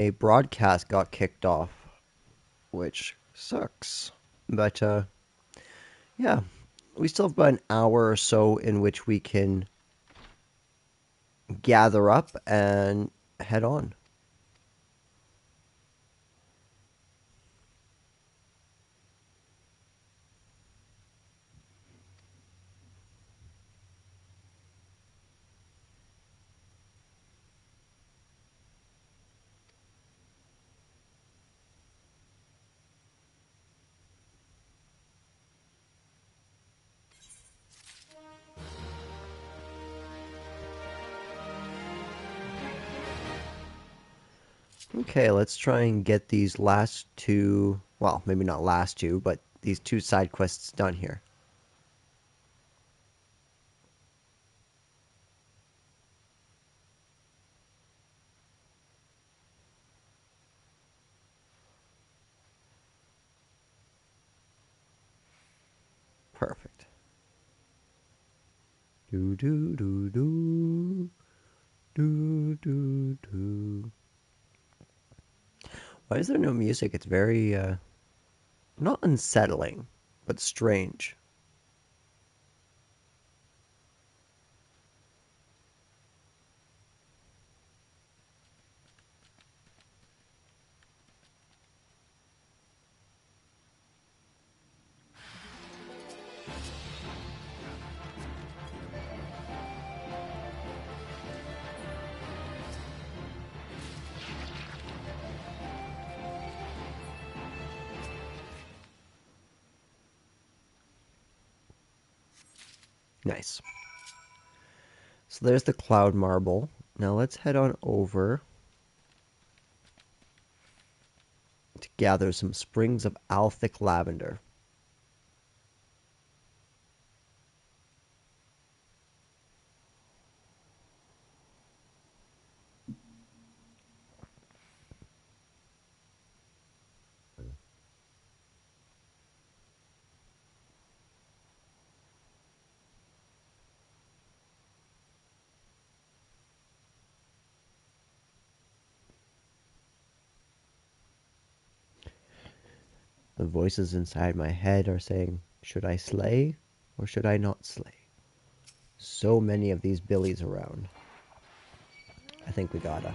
A broadcast got kicked off, which sucks. But yeah, we still have about an hour or so in which we can gather up and head on. Okay, let's try and get these last two, well, maybe not last two, but these two side quests done here. Perfect. Do do do do do do do. Why is there no music? It's very not unsettling, but strange. Nice. So there's the cloud marble. Now let's head on over to gather some springs of Althic lavender. The voices inside my head are saying, should I slay or should I not slay? So many of these billies around. I think we gotta.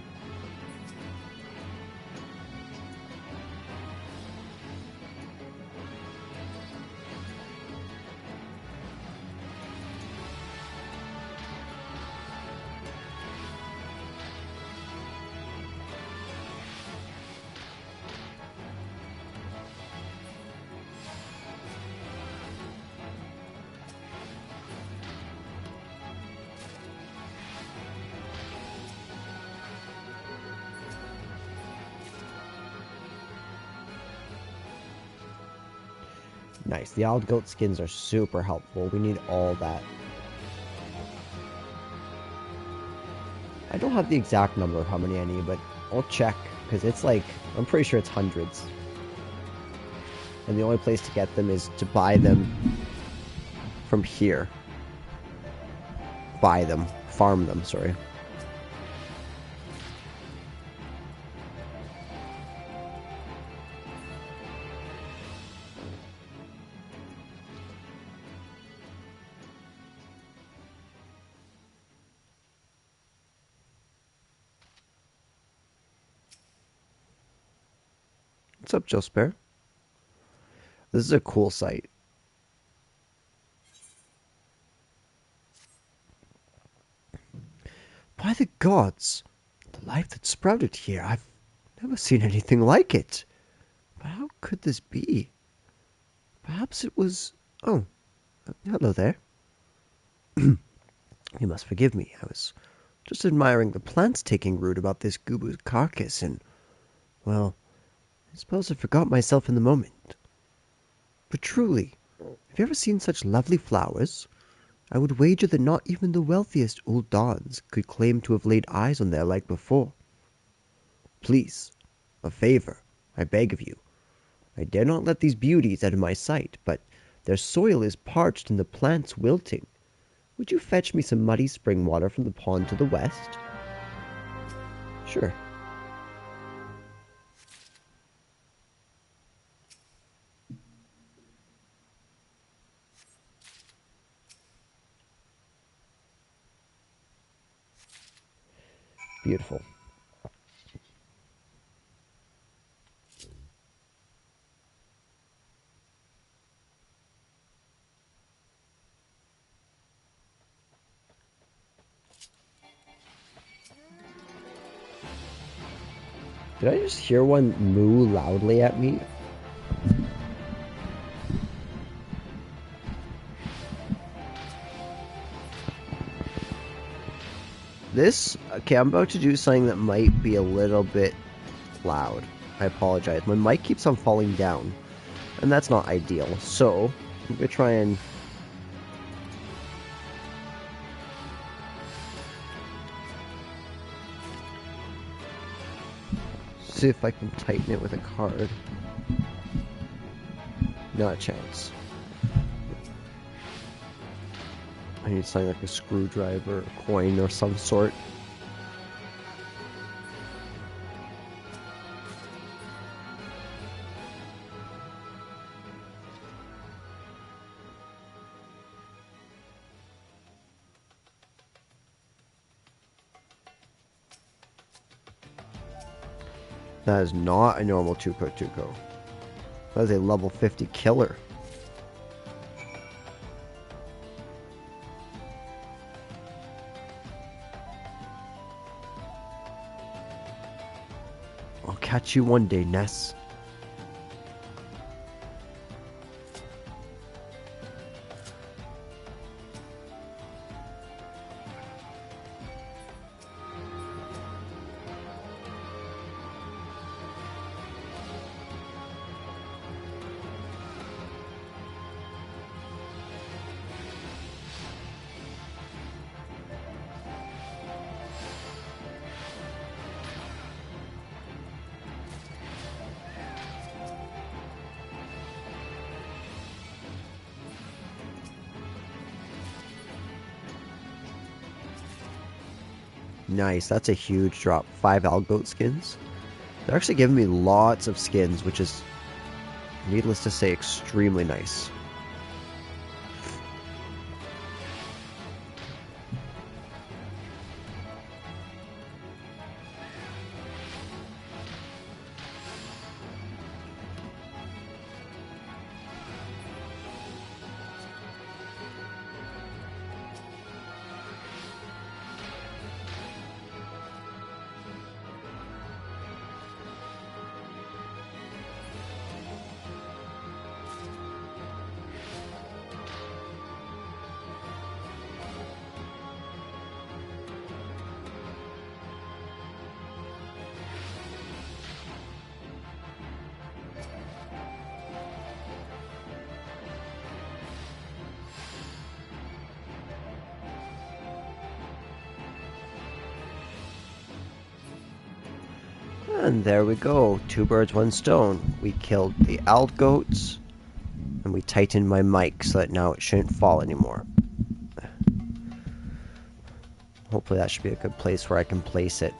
Nice. The old goat skins are super helpful. We need all that. I don't have the exact number of how many I need, but I'll check because it's like, I'm pretty sure it's hundreds. And the only place to get them is to buy them from here. Buy them. Farm them, sorry. What's up, Joe Spare? This is a cool site. By the gods, the life that sprouted here, I've never seen anything like it. But how could this be? Perhaps it was... Oh, hello there. You must forgive me. I was just admiring the plants taking root about this Gubu's carcass and, well, I suppose I forgot myself in the moment. But truly, have you ever seen such lovely flowers? I would wager that not even the wealthiest old dons could claim to have laid eyes on their like before. Please, a favor, I beg of you. I dare not let these beauties out of my sight, but their soil is parched and the plants wilting. Would you fetch me some muddy spring water from the pond to the west? Sure. Beautiful. Did I just hear one moo loudly at me? Okay, I'm about to do something that might be a little bit loud. I apologize. My mic keeps on falling down, and that's not ideal. So, I'm going to try and... see if I can tighten it with a card. Not a chance. I need something like a screwdriver, a coin, or some sort. That is not a normal Tuco. That is a level 50 killer. I'll catch you one day, Ness. Nice, that's a huge drop. 5 Algoat skins. They're actually giving me lots of skins, which is, needless to say, extremely nice. And there we go. 2 birds, 1 stone. We killed the Algoats, and we tightened my mic so that now it shouldn't fall anymore. Hopefully that should be a good place where I can place it.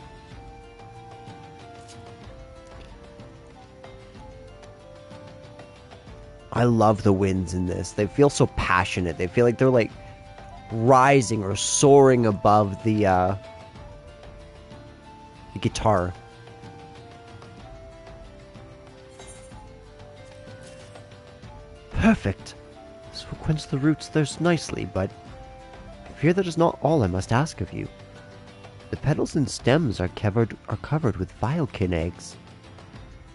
I love the winds in this. They feel so passionate. They feel like they're like rising or soaring above the guitar. Perfect. This will quench the root's thirst nicely, but I fear that is not all I must ask of you. The petals and stems are covered with vilekin eggs.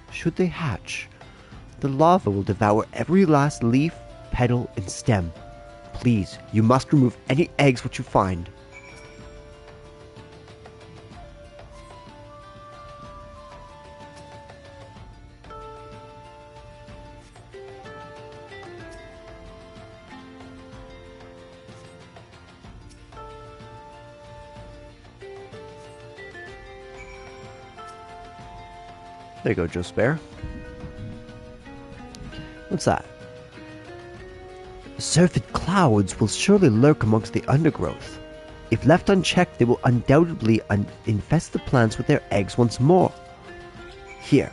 Should they hatch, the larva will devour every last leaf, petal, and stem. Please, you must remove any eggs which you find. There you go, Joe Spare. What's that? Surfeit clouds will surely lurk amongst the undergrowth. If left unchecked, they will undoubtedly infest the plants with their eggs once more. Here.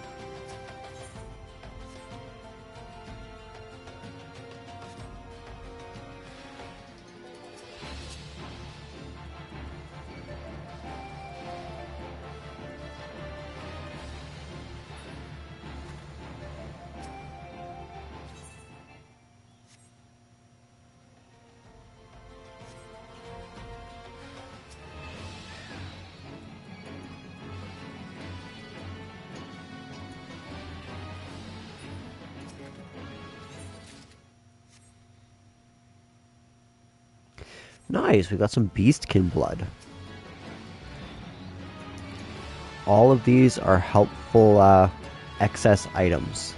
Nice, we got some beastkin blood. All of these are helpful excess items.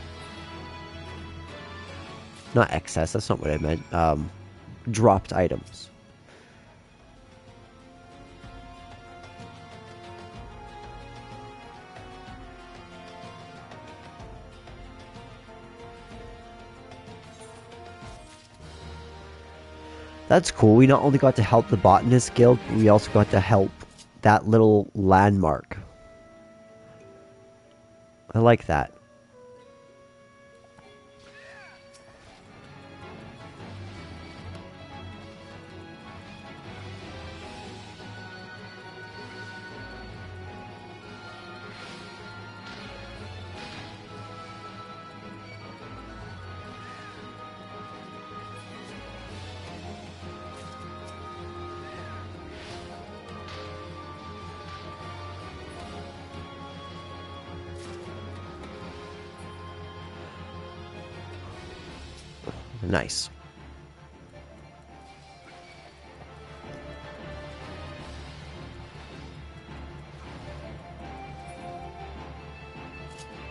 Not excess, that's not what I meant. Dropped items. That's cool. We not only got to help the Botanist Guild, but we also got to help that little landmark. I like that. Nice.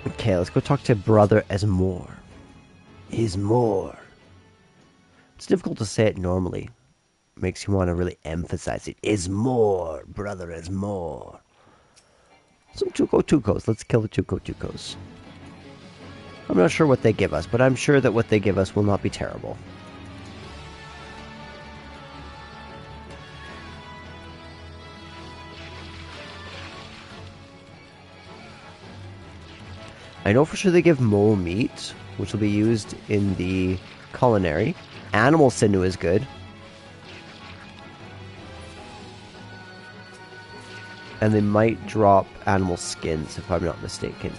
Okay, let's go talk to Brother Esmore. Ismore. It's difficult to say it normally. Makes you want to really emphasize it. Ismore, Brother Ismore. Some Tuco-Tucos. Let's kill the Tuco-Tucos. I'm not sure what they give us, but I'm sure that what they give us will not be terrible. I know for sure they give mole meat, which will be used in the culinary. Animal sinew is good. And they might drop animal skins, if I'm not mistaken.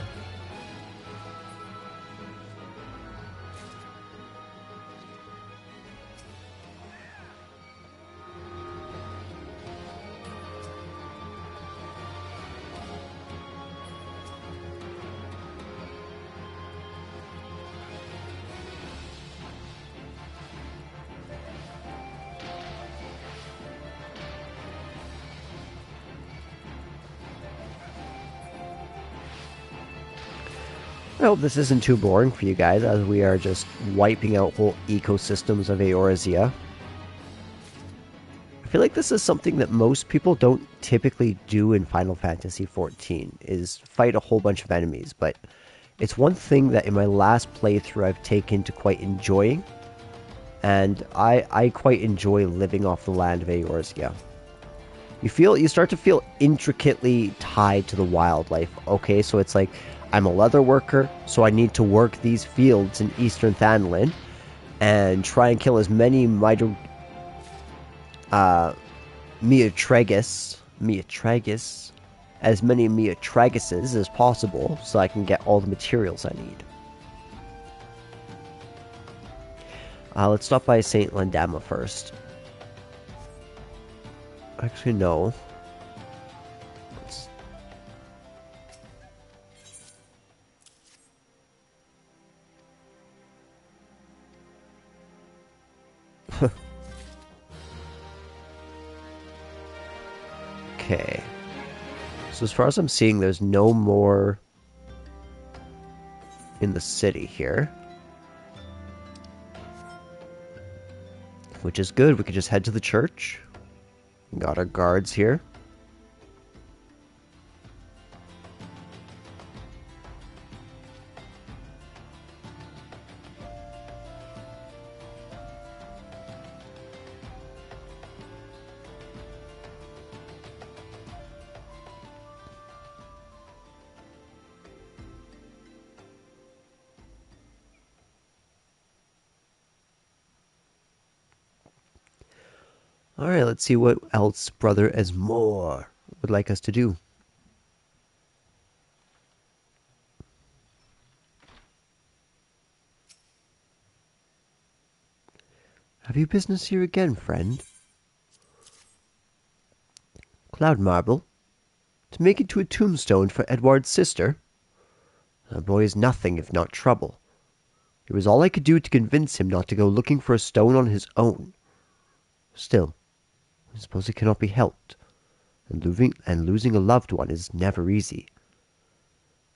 I hope this isn't too boring for you guys, as we are just wiping out whole ecosystems of Eorzea. I feel like this is something that most people don't typically do in Final Fantasy XIV, is fight a whole bunch of enemies, but it's one thing that in my last playthrough I've taken to quite enjoying, and I quite enjoy living off the land of Eorzea. You start to feel intricately tied to the wildlife. Okay, so it's like, I'm a leather worker, so I need to work these fields in Eastern Thanlin and try and kill as many Miatragus, as many Miatraguses as possible, so I can get all the materials I need. Let's stop by St. Landama first. Actually, no. Okay. So as far as I'm seeing, there's no more in the city here. Which is good. We can just head to the church. We got our guards here. Alright, let's see what else Brother Esmore would like us to do. Have you business here again, friend? Cloud marble? To make it to a tombstone for Edward's sister? The boy is nothing if not trouble. It was all I could do to convince him not to go looking for a stone on his own. Still, I suppose it cannot be helped, and losing a loved one is never easy.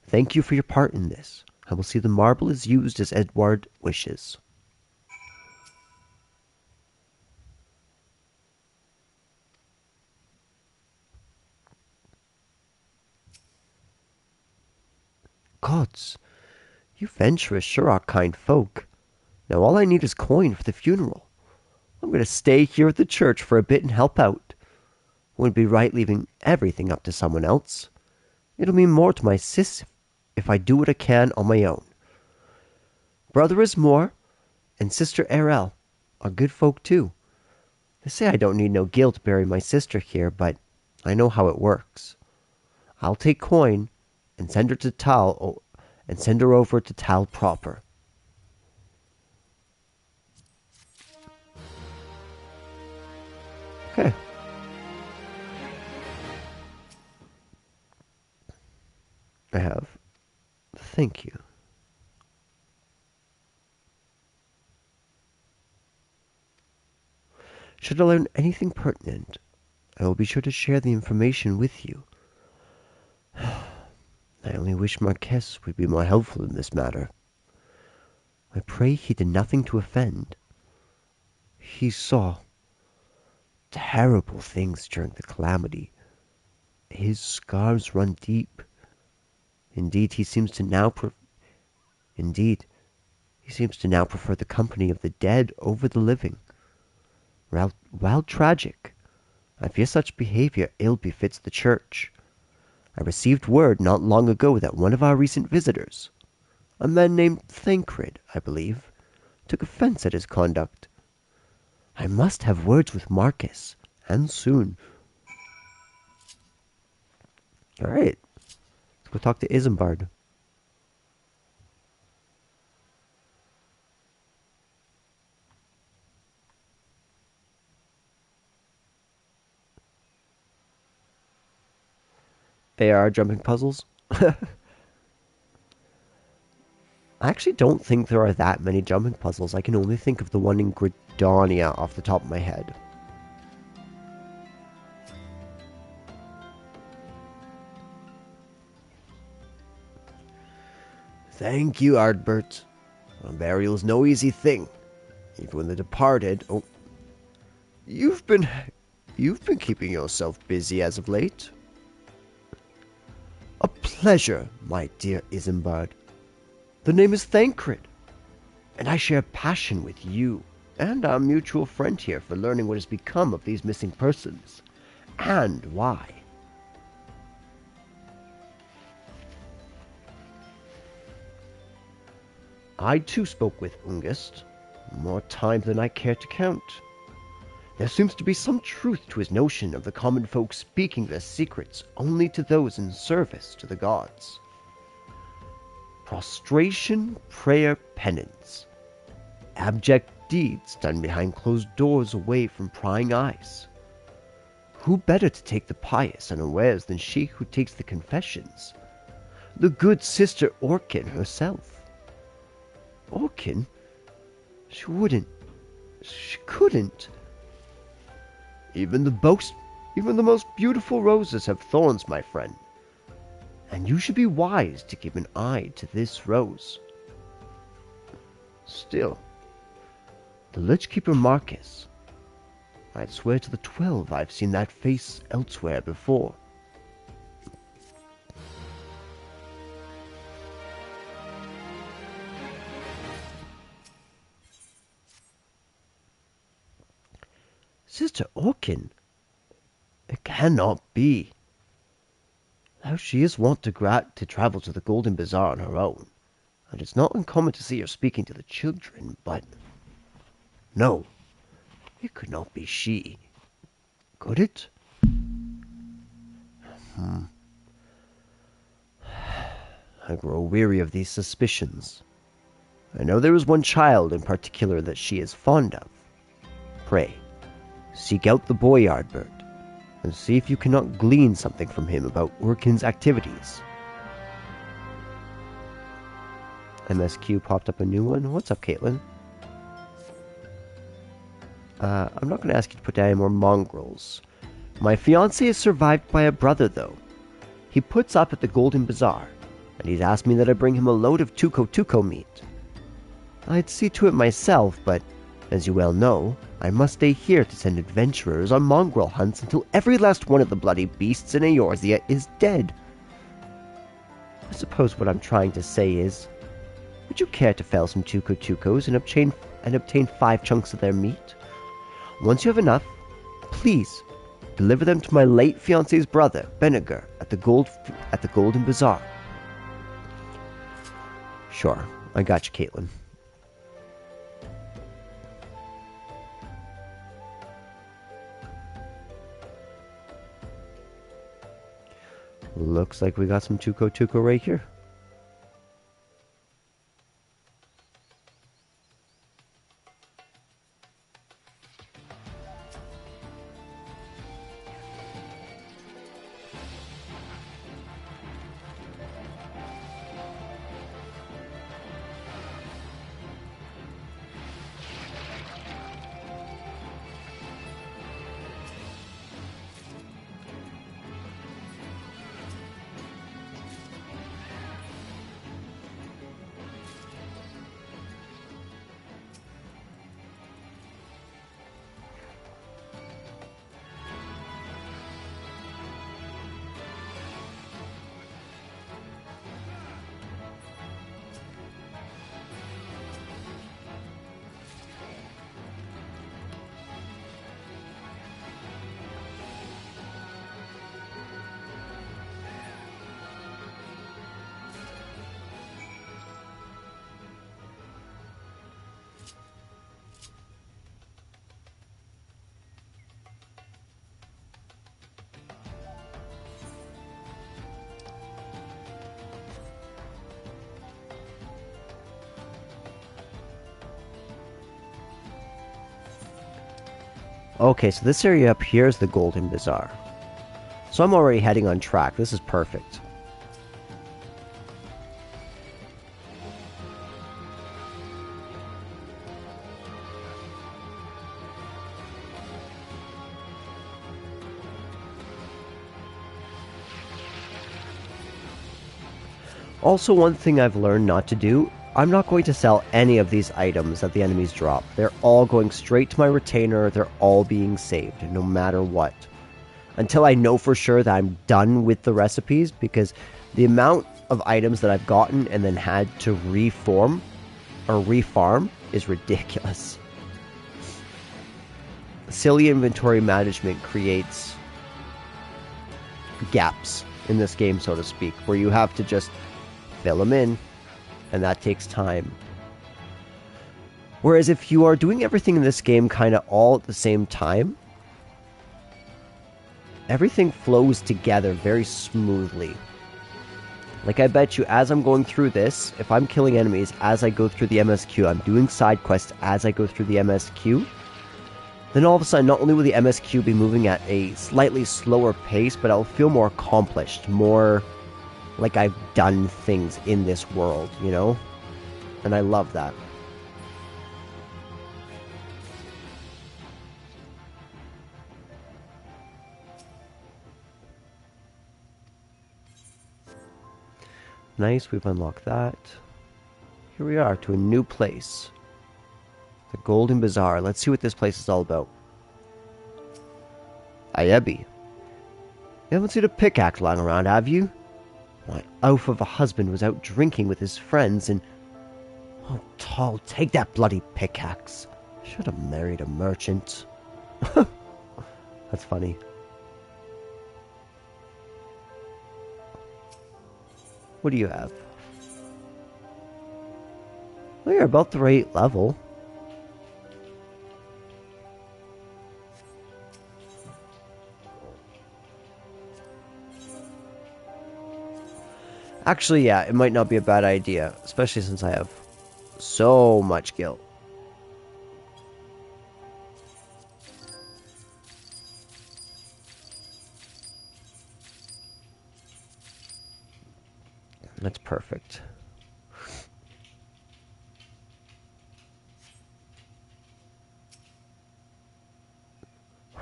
Thank you for your part in this. I will see the marble is used as Edward wishes. Gods, you venturous sure are kind folk. Now all I need is coin for the funeral. I'm going to stay here at the church for a bit and help out. Wouldn't be right leaving everything up to someone else. It'll mean more to my sis if I do what I can on my own. Brother Ismore and Sister Erel are good folk too. They say I don't need no guilt to bury my sister here, but I know how it works. I'll take coin and send her to Tal and send her over to Tal proper. Okay. I have. Thank you. Should I learn anything pertinent, I will be sure to share the information with you. I only wish Marquess would be more helpful in this matter. I pray he did nothing to offend. He saw terrible things during the calamity. His scars run deep. Indeed, he seems to now prefer the company of the dead over the living. While tragic, I fear such behavior ill befits the church. I received word not long ago that one of our recent visitors, a man named Thancred, I believe, took offense at his conduct. I must have words with Marcus, and soon. All right, let's go talk to Isambard. They are jumping puzzles. I actually don't think there are that many jumping puzzles. I can only think of the one in Gridania off the top of my head. Thank you, Ardbert. A burial's no easy thing. Even when the departed... Oh, you've been keeping yourself busy as of late. A pleasure, my dear Isambard. The name is Thancred, and I share passion with you and our mutual friend here for learning what has become of these missing persons, and why. I too spoke with Ungist, more time than I care to count. There seems to be some truth to his notion of the common folk speaking their secrets only to those in service to the gods. Prostration, prayer, penance. Abject deeds done behind closed doors away from prying eyes. Who better to take the pious unawares than she who takes the confessions? The good sister Orkin herself. Orkin? She wouldn't. She couldn't. Even the most beautiful roses have thorns, my friend. And you should be wise to keep an eye to this rose. Still, the Lich-Keeper Marcus. I'd swear to the 12 I've seen that face elsewhere before. Sister Orkin? It cannot be. Though she is wont to travel to the Golden Bazaar on her own, and it's not uncommon to see her speaking to the children, but... No, it could not be she. Could it? I grow weary of these suspicions. I know there is one child in particular that she is fond of. Pray, seek out the boy Ardbert, and see if you cannot glean something from him about Urkin's activities. MSQ popped up a new one. What's up, Caitlin? I'm not going to ask you to put down any more mongrels. My fiancé is survived by a brother, though. He puts up at the Golden Bazaar, and he's asked me that I bring him a load of tuco meat. I'd see to it myself, but, as you well know, I must stay here to send adventurers on mongrel hunts until every last one of the bloody beasts in Eorzea is dead. I suppose what I'm trying to say is, would you care to fell some tucos and obtain 5 chunks of their meat? Once you have enough, please deliver them to my late fiancé's brother, Benegar, at the Golden Bazaar. Sure, I got you, Caitlin. Looks like we got some tuco right here. Okay, so this area up here is the Golden Bazaar. So I'm already heading on track. This is perfect. Also, one thing I've learned not to do, I'm not going to sell any of these items that the enemies drop. They're all going straight to my retainer. They're all being saved, no matter what. Until I know for sure that I'm done with the recipes, because the amount of items that I've gotten and then had to reform or refarm is ridiculous. Silly inventory management creates gaps in this game, so to speak, where you have to just fill them in, and that takes time. Whereas if you are doing everything in this game kind of all at the same time, everything flows together very smoothly. Like, I bet you as I'm going through this, if I'm killing enemies as I go through the MSQ, I'm doing side quests as I go through the MSQ, then all of a sudden, not only will the MSQ be moving at a slightly slower pace, but I'll feel more accomplished, more like I've done things in this world, you know? And I love that. Nice, we've unlocked that. Here we are, to a new place. The Golden Bazaar. Let's see what this place is all about. Ayebi. You haven't seen a pickaxe lying around, have you? My oaf of a husband was out drinking with his friends and... Oh, Tall, take that bloody pickaxe. Should have married a merchant. That's funny. What do you have? Well, you're about the right level. Actually, yeah, it might not be a bad idea, especially since I have so much guilt. That's perfect.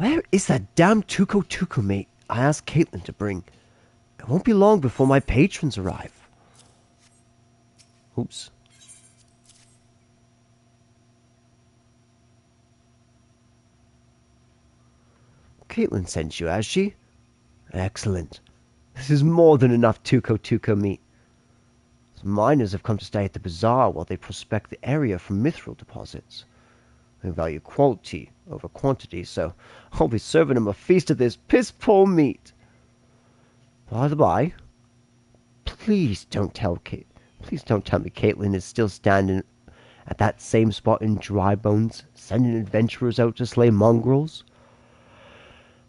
Where is that damn Tuco mate I asked Caitlin to bring? It won't be long before my patrons arrive. Oops. Caitlin sent you, has she? Excellent. This is more than enough Tuco meat. Some miners have come to stay at the bazaar while they prospect the area for mithril deposits. They value quality over quantity, so I'll be serving them a feast of this piss-poor meat. By the by, please don't tell me Caitlin is still standing at that same spot in Dry Bones, sending adventurers out to slay mongrels.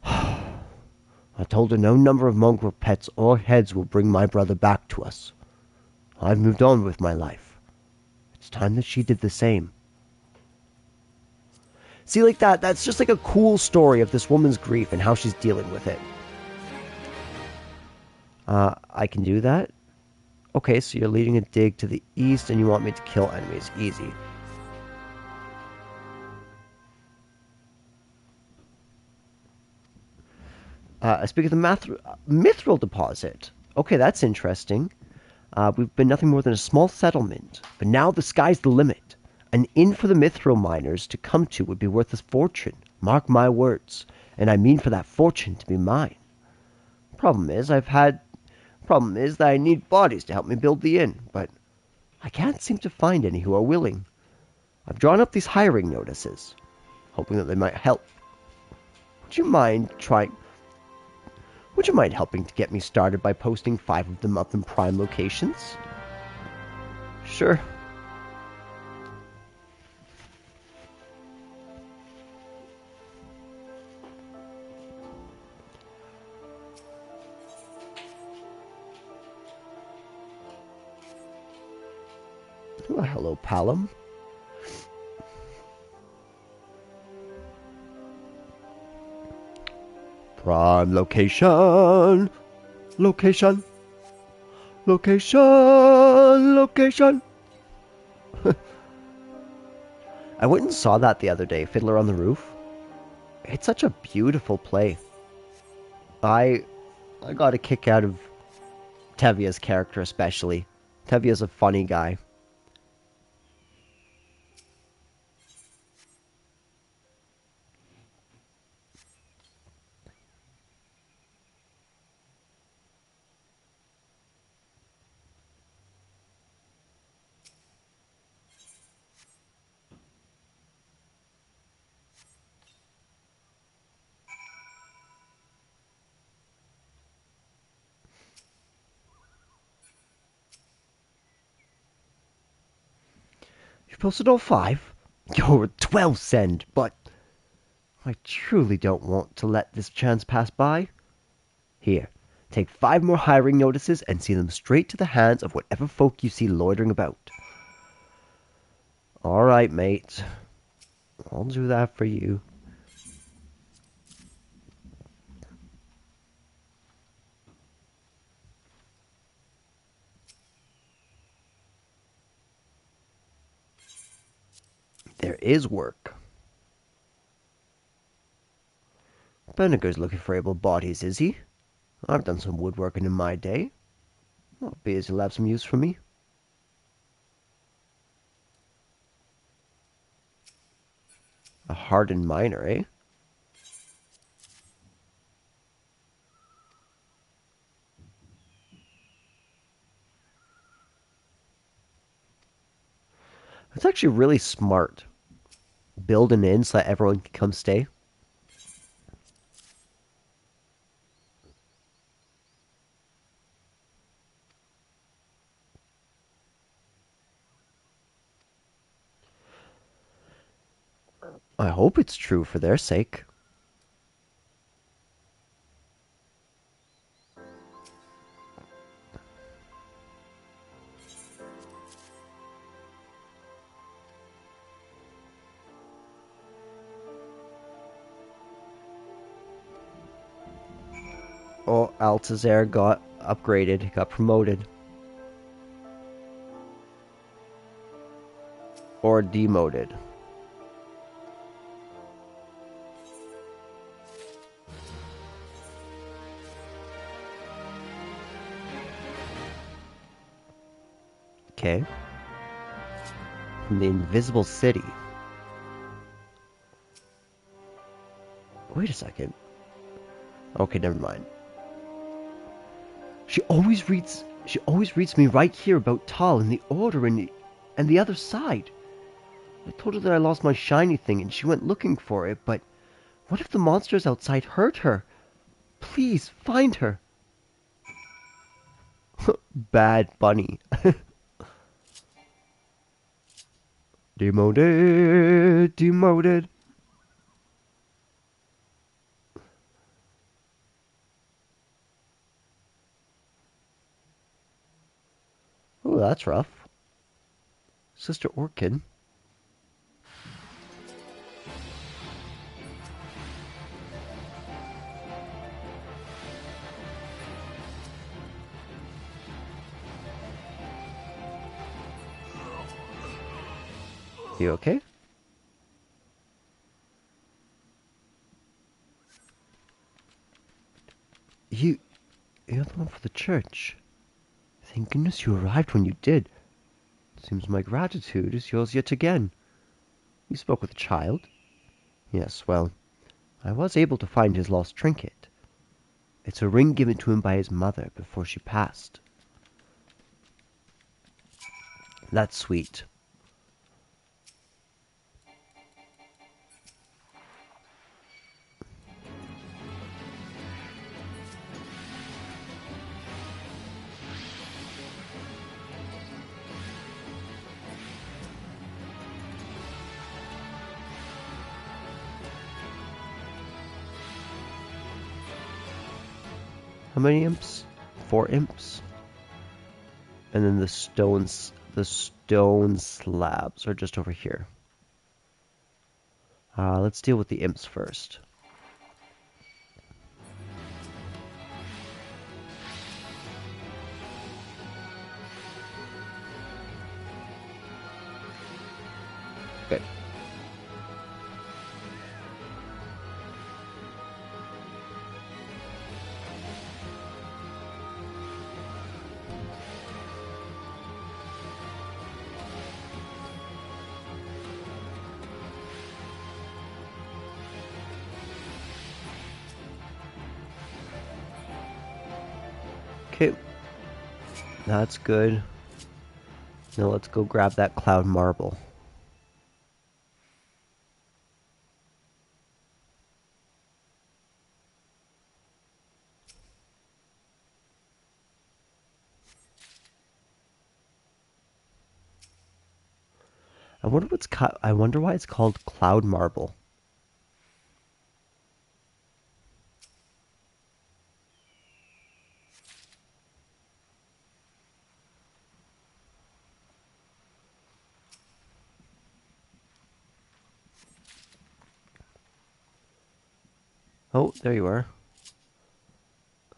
I told her no number of mongrel pets or heads will bring my brother back to us. I've moved on with my life. It's time that she did the same. See, like that's just like a cool story of this woman's grief and how she's dealing with it. I can do that? Okay, so you're leading a dig to the east and you want me to kill enemies. Easy. Speaking of the mithril deposit. Okay, that's interesting. We've been nothing more than a small settlement, but now the sky's the limit. An inn for the mithril miners to come to would be worth a fortune. Mark my words. And I mean for that fortune to be mine. Problem is that I need bodies to help me build the inn, but I can't seem to find any who are willing. I've drawn up these hiring notices, hoping that they might help. Would you mind helping to get me started by posting 5 of them up in prime locations? Sure. Oh, hello, Palom. Prime location. Location. Location. I went and saw that the other day, Fiddler on the Roof. It's such a beautiful play. I got a kick out of Tevia's character especially. Tevia's a funny guy. You posted all 5? You're a 12 send, but I truly don't want to let this chance pass by. Here, take 5 more hiring notices and see them straight to the hands of whatever folk you see loitering about. Alright, mate. I'll do that for you. There is work. Benniger's looking for able bodies, is he? I've done some woodworking in my day. I'll be as he'll have some use for me. A hardened miner, eh? It's actually really smart. Build an inn so that everyone can come stay. I hope it's true for their sake. Oh, Altazar got upgraded. He got promoted. Or demoted. Okay. From the invisible city. Wait a second. Okay, never mind. She always reads me right here about Tal and the Order and the other side. I told her that I lost my shiny thing and she went looking for it, but what if the monsters outside hurt her? Please, find her. Bad bunny. Demoted, demoted. Oh, that's rough. Sister Orchid. You okay? You're the one for the church. Thank goodness you arrived when you did. Seems my gratitude is yours yet again. You spoke with the child? Yes, well, I was able to find his lost trinket. It's a ring given to him by his mother before she passed. That's sweet. How many imps? 4 imps. And then the stone slabs are just over here. Let's deal with the imps first. Okay. Okay. That's good. Now let's go grab that cloud marble. I wonder why it's called cloud marble. Oh, there you are.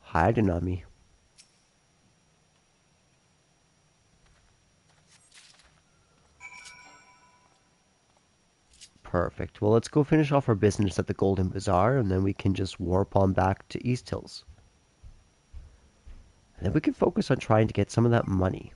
Hiding on me. Perfect. Well, let's go finish off our business at the Golden Bazaar, and then we can just warp on back to East Hills. And then we can focus on trying to get some of that money.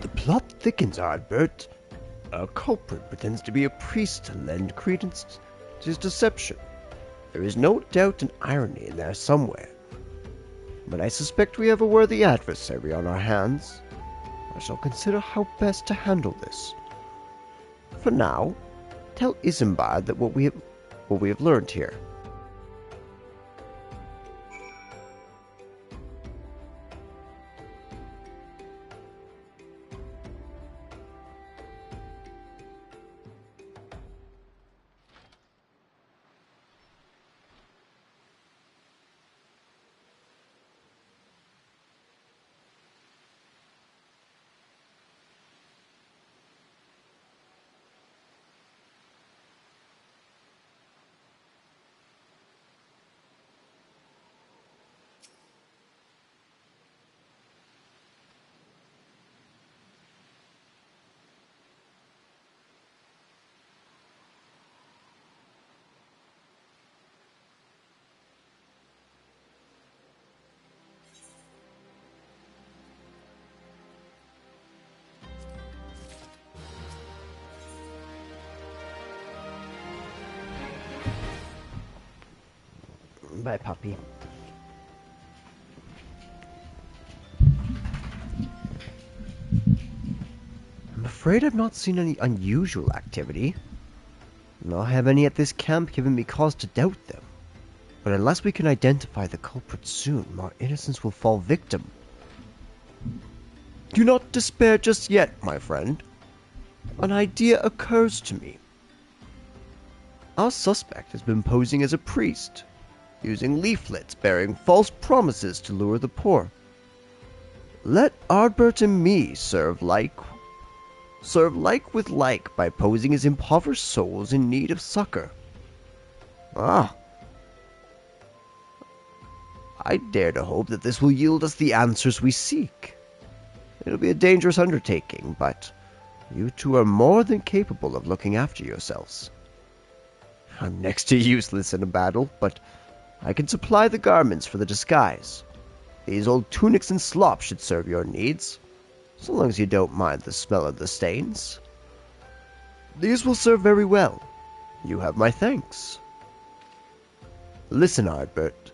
The plot thickens, Ardbert. A culprit pretends to be a priest to lend credence to his deception. There is no doubt an irony in there somewhere. But I suspect we have a worthy adversary on our hands. I shall consider how best to handle this. For now, tell Isambard that what we have learned here. Bye, puppy. I'm afraid I've not seen any unusual activity. Nor have any at this camp given me cause to doubt them. But unless we can identify the culprit soon, more innocents will fall victim. Do not despair just yet, my friend. An idea occurs to me. Our suspect has been posing as a priest, using leaflets bearing false promises to lure the poor. Let Ardbert and me serve like with like by posing as impoverished souls in need of succor. Ah, I dare to hope that this will yield us the answers we seek. It'll be a dangerous undertaking, but you two are more than capable of looking after yourselves. I'm next to useless in a battle, but I can supply the garments for the disguise. These old tunics and slops should serve your needs, so long as you don't mind the smell of the stains. These will serve very well. You have my thanks. Listen, Ardbert.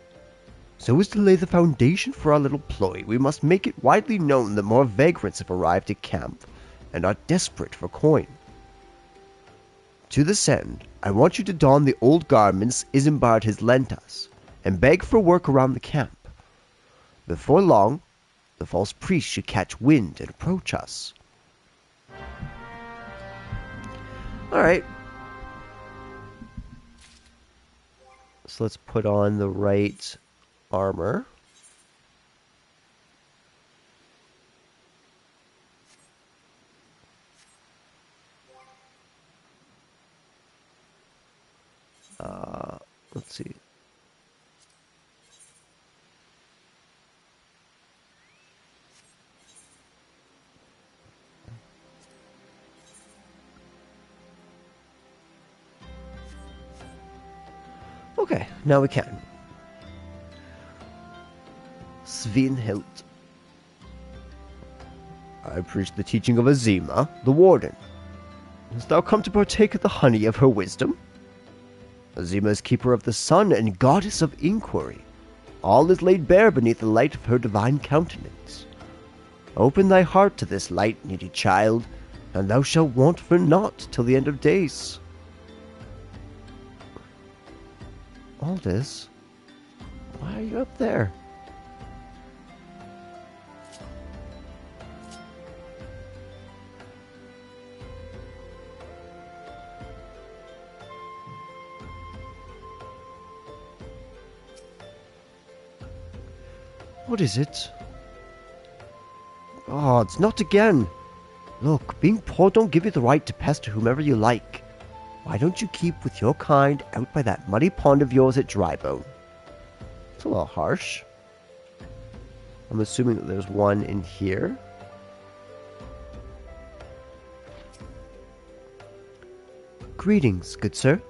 So as to lay the foundation for our little ploy, we must make it widely known that more vagrants have arrived at camp and are desperate for coin. To this end, I want you to don the old garments Isambard has lent us and beg for work around the camp. Before long, the false priest should catch wind and approach us. Alright. So let's put on the right armor. Let's see. Okay, now we can. Svinhild. I preach the teaching of Azima, the warden. Hast thou come to partake of the honey of her wisdom? Azima is keeper of the sun and goddess of inquiry. All is laid bare beneath the light of her divine countenance. Open thy heart to this light, needy child, and thou shalt want for naught till the end of days. Aldous, why are you up there? What is it? Oh, it's not again. Look, being poor don't give you the right to pester whomever you like. Why don't you keep with your kind out by that muddy pond of yours at Drybone? It's a little harsh. I'm assuming that there's one in here. Greetings, good sir.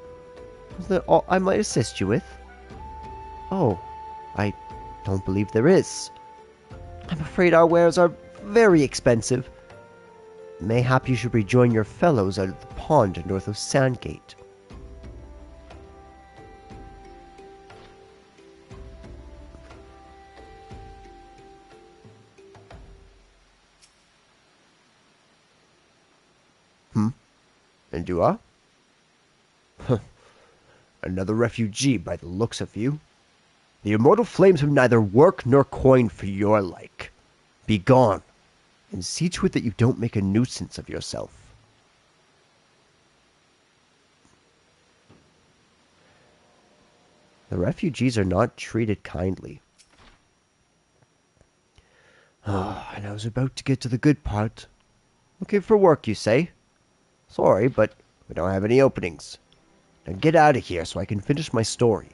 Is there all I might assist you with? Oh, I don't believe there is. I'm afraid our wares are very expensive. Mayhap you should rejoin your fellows out of the pond north of Sandgate. And do I? Another refugee by the looks of you. The immortal flames have neither work nor coin for your like. Be gone, and see to it that you don't make a nuisance of yourself. The refugees are not treated kindly. And I was about to get to the good part. Looking for work, you say? Sorry, but we don't have any openings. Now get out of here so I can finish my story.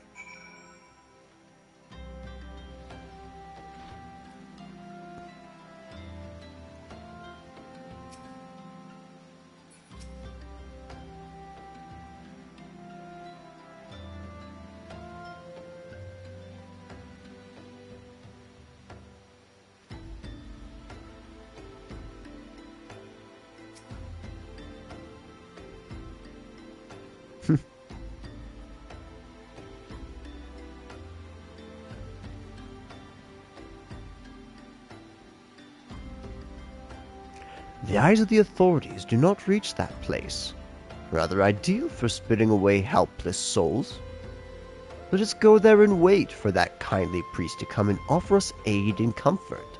The eyes of the authorities do not reach that place. Rather ideal for spitting away helpless souls. Let us go there and wait for that kindly priest to come and offer us aid and comfort.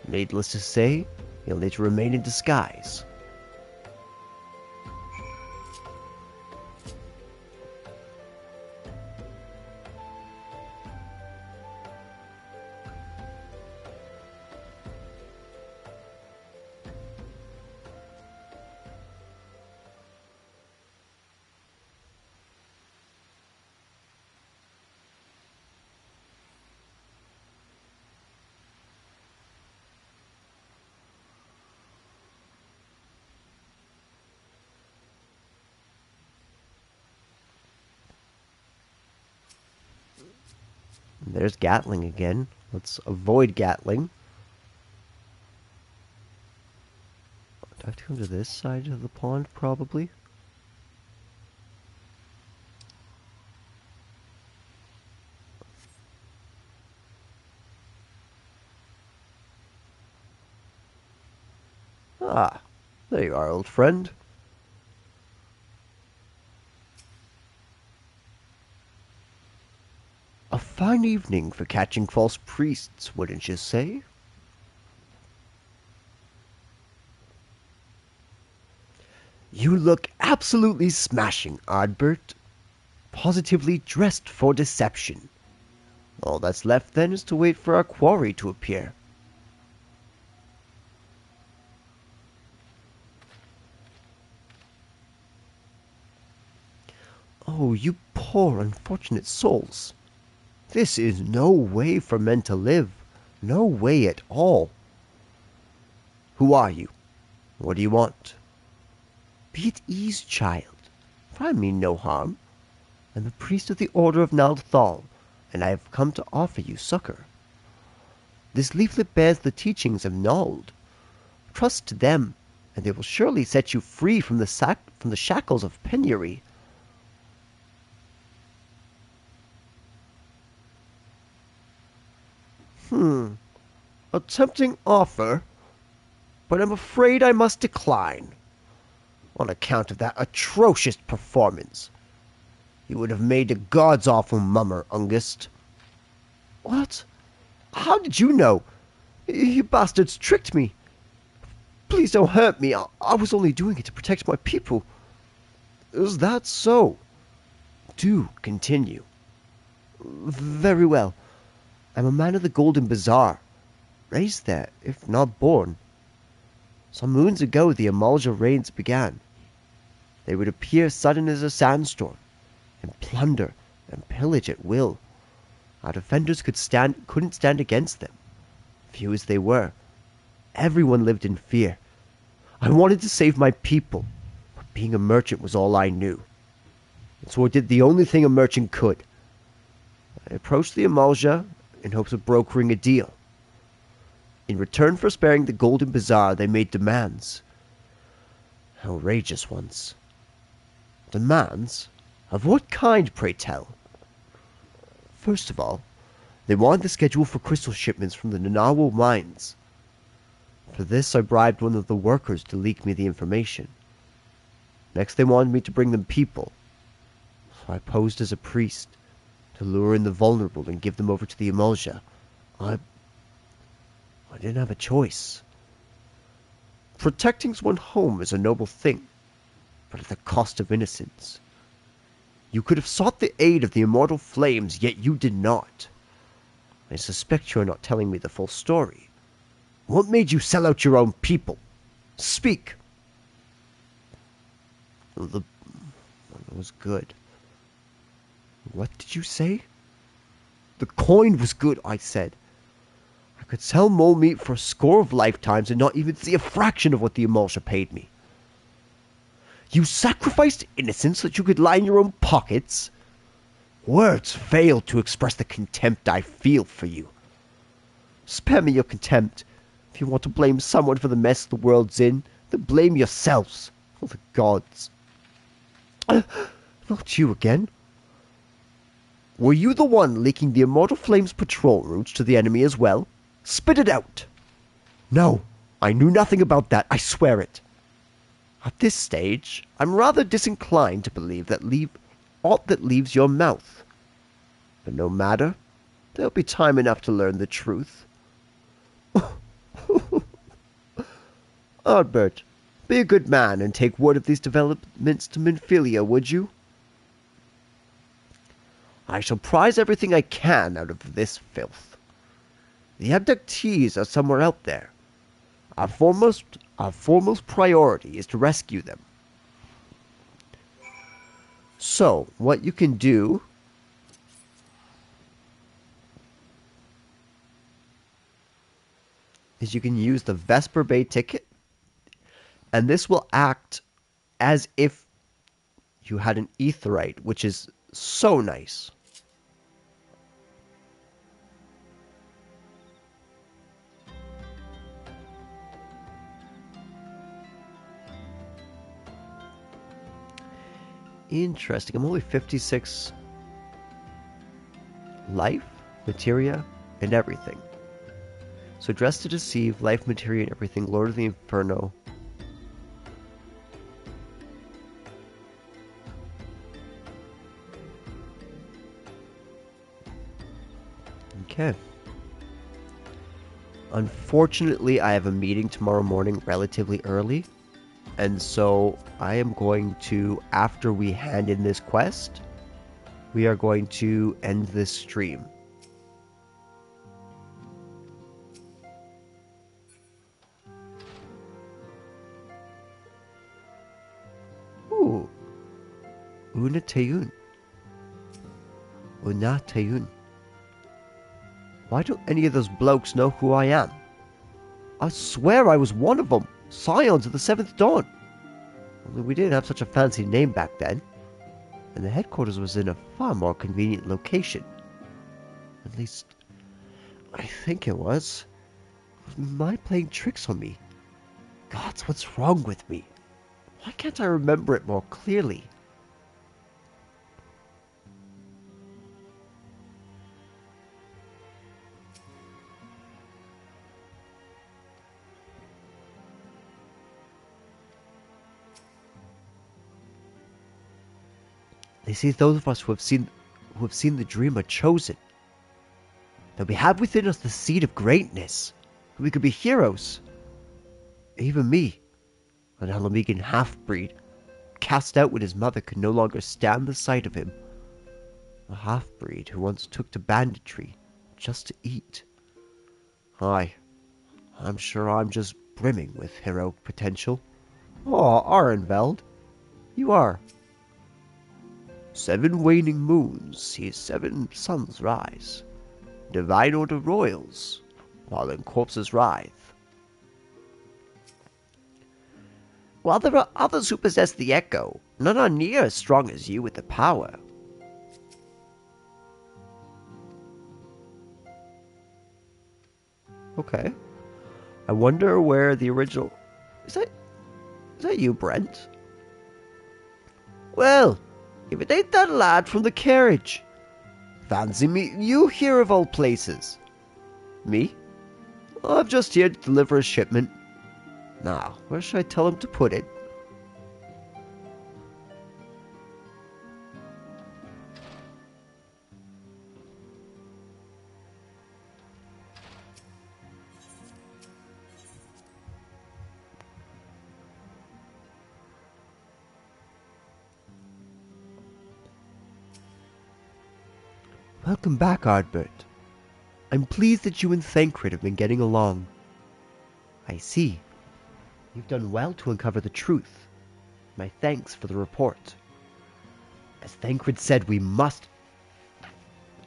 Needless to say, he'll need to remain in disguise. There's Gatling again. Let's avoid Gatling. Do I have to come to this side of the pond, probably? Ah, there you are, old friend. A fine evening for catching false priests, wouldn't you say? You look absolutely smashing, Ardbert. Positively dressed for deception. All that's left then is to wait for our quarry to appear. Oh, you poor unfortunate souls. This is no way for men to live. No way at all. Who are you? What do you want? Be at ease, child, for I mean no harm. I'm the priest of the Order of Naldthal, and I have come to offer you succor. This leaflet bears the teachings of Nald. Trust to them, and they will surely set you free from the shackles of penury. A tempting offer, but I'm afraid I must decline. On account of that atrocious performance. You would have made a god's awful mummer, Ungist. What? How did you know? You bastards tricked me. Please don't hurt me. I was only doing it to protect my people. Is that so? Do continue. Very well. I'm a man of the Golden Bazaar. Raised there, if not born. Some moons ago the Amalja raids began. They would appear sudden as a sandstorm, and plunder and pillage at will. Our defenders couldn't stand against them. Few as they were, everyone lived in fear. I wanted to save my people, but being a merchant was all I knew. And so I did the only thing a merchant could. I approached the Amalja in hopes of brokering a deal. In return for sparing the Golden Bazaar, they made demands. Outrageous ones. Demands? Of what kind, pray tell? First of all, they wanted the schedule for crystal shipments from the Nanawo mines. For this, I bribed one of the workers to leak me the information. Next, they wanted me to bring them people. So I posed as a priest to lure in the vulnerable and give them over to the Emulsia. I didn't have a choice. Protecting one's home is a noble thing, but at the cost of innocence. You could have sought the aid of the immortal flames, yet you did not. I suspect you are not telling me the full story. What made you sell out your own people? Speak. It was good. What did you say? The coin was good, I said. I could sell mole meat for a score of lifetimes and not even see a fraction of what the Emulsia paid me. You sacrificed innocence so that you could line your own pockets? Words fail to express the contempt I feel for you. Spare me your contempt. If you want to blame someone for the mess the world's in, then blame yourselves. Oh, the gods. Not you again. Were you the one leaking the Immortal Flame's patrol routes to the enemy as well? Spit it out. No, I knew nothing about that, I swear it. At this stage, I'm rather disinclined to believe that aught that leaves your mouth. But no matter, there'll be time enough to learn the truth. Ardbert, be a good man and take word of these developments to Minfilia, would you? I shall prize everything I can out of this filth. The abductees are somewhere out there. Our foremost priority is to rescue them. So, what you can do is you can use the Vesper Bay ticket, and this will act as if you had an aetheryte, which is so nice. Interesting. I'm only 56 life, materia, and everything. So dress to deceive, life, materia, and everything. Lord of the Inferno. Okay. Unfortunately, I have a meeting tomorrow morning relatively early. And so I am going to, after we hand in this quest, we are going to end this stream. Ooh. Una Tayun. Una Tayun. Why don't any of those blokes know who I am? I swear I was one of them. Scions of the Seventh Dawn. Only we didn't have such a fancy name back then. And the headquarters was in a far more convenient location. At least, I think it was. Am I playing tricks on me? Gods, what's wrong with me? Why can't I remember it more clearly? They say those of us who have seen the dream are chosen. That we have within us the seed of greatness. That we could be heroes. Even me, an Alamegan half-breed, cast out when his mother could no longer stand the sight of him. A half-breed who once took to banditry just to eat. Aye, I'm sure I'm just brimming with heroic potential. Oh, Arenveld, you are. 7 waning moons see 7 suns rise. Divine order royals, while in corpses writhe. While there are others who possess the echo, none are near as strong as you with the power. Okay. I wonder where the original... Is that you, Brent? Well, if it ain't that lad from the carriage. Fancy me, you here of all places. Me? Oh, I'm just here to deliver a shipment. Now, where should I tell him to put it? Welcome back, Ardbert. I'm pleased that you and Thancred have been getting along. I see. You've done well to uncover the truth. My thanks for the report. As Thancred said, we must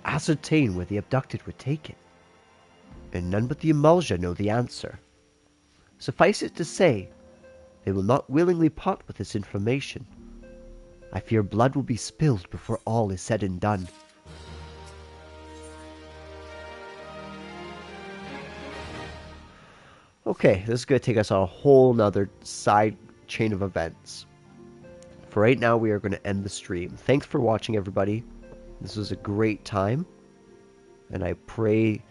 ascertain where the abducted were taken. And none but the Emulsia know the answer. Suffice it to say, they will not willingly part with this information. I fear blood will be spilled before all is said and done. Okay, this is going to take us on a whole nother side chain of events. For right now, we are going to end the stream. Thanks for watching, everybody. This was a great time. And I pray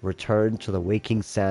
return to the waking sand.